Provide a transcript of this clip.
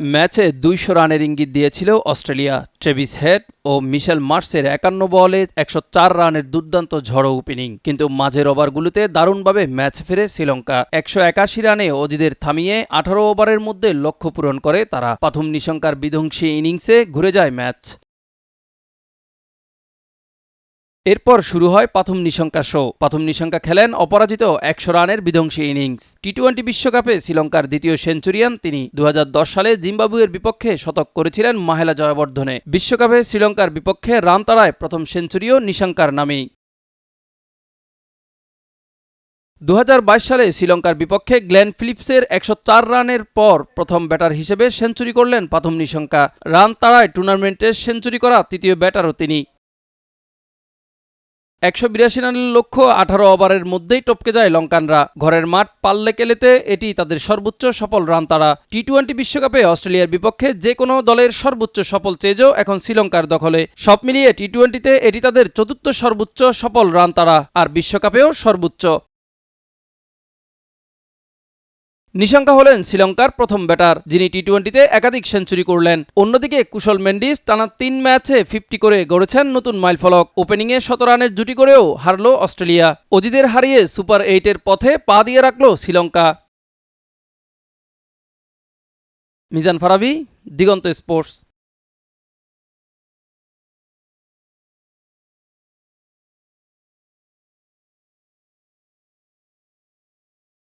ম্যাচে ২০০ রানের ইঙ্গিত দিয়েছিল অস্ট্রেলিয়া। ট্রেভিস হেড ও মিশেল মার্শের ৫১ বলে ১০৪ রানের দুর্দান্ত ঝড়ো ওপেনিং, কিন্তু মাঝের ওভারগুলোতে দারুণভাবে ম্যাচ ফেরে শ্রীলঙ্কা। ১৮১ রানে অজিদের থামিয়ে ১৮ ওভারের মধ্যে লক্ষ্য পূরণ করে তারা। প্রথম নিশঙ্কার বিধ্বংসী ইনিংসে ঘুরে যায় ম্যাচ। এরপর শুরু হয় প্রথম নিশঙ্কা শো। প্রথম নিশঙ্কা খেলেন অপরাজিত ১০০ রানের বিধ্বংসী ইনিংস। টি-২০ বিশ্বকাপে শ্রীলঙ্কার দ্বিতীয় সেঞ্চুরিয়ান তিনি। ২০১০ সালে জিম্বাবুয়ের বিপক্ষে শতক করেছিলেন মাহেলা জয়াবর্ধনে। বিশ্বকাপে শ্রীলঙ্কার বিপক্ষে রান তাড়ায় প্রথম সেঞ্চুরিও নিশঙ্কার নামেই। ২০২২ সালে শ্রীলঙ্কার বিপক্ষে গ্লেন ফিলিপসের ১০৪ রানের পর প্রথম ব্যাটার হিসেবে সেঞ্চুরি করলেন প্রথম নিশঙ্কা। রান তাড়ায় টুর্নামেন্টে সেঞ্চুরি করা তৃতীয় ব্যাটারও তিনি। ১৮২ রানের লক্ষ্য ১৮ ওভারের মধ্যেই টপকে যায় লঙ্কানরা। ঘরের মাঠ পাল্লেকেলেতে এটি তাদের সর্বোচ্চ সফল রান তাড়া। টি-২০ বিশ্বকাপে অস্ট্রেলিয়ার বিপক্ষে যে কোনো দলের সর্বোচ্চ সফল চেজও এখন শ্রীলঙ্কার দখলে। সব মিলিয়ে টি-২০তে এটি তাদের চতুর্থ সর্বোচ্চ সফল রান তাড়া, আর বিশ্বকাপেও সর্বোচ্চ। নিশঙ্কা হলেন শ্রীলঙ্কার প্রথম ব্যাটার যিনি টি-২০তে একাধিক সেঞ্চুরি করলেন। অন্যদিকে কুশল মেন্ডিস টানা ৩ ম্যাচে ৫০ করে গড়েছেন নতুন মাইলফলক। ওপেনিংয়ে ১৭ রানের জুটি করেও হারল অস্ট্রেলিয়া। অজিদের হারিয়ে সুপার ৮-এর পথে পা দিয়ে রাখল শ্রীলঙ্কা। মিজান ফারাবি, দিগন্ত স্পোর্টস।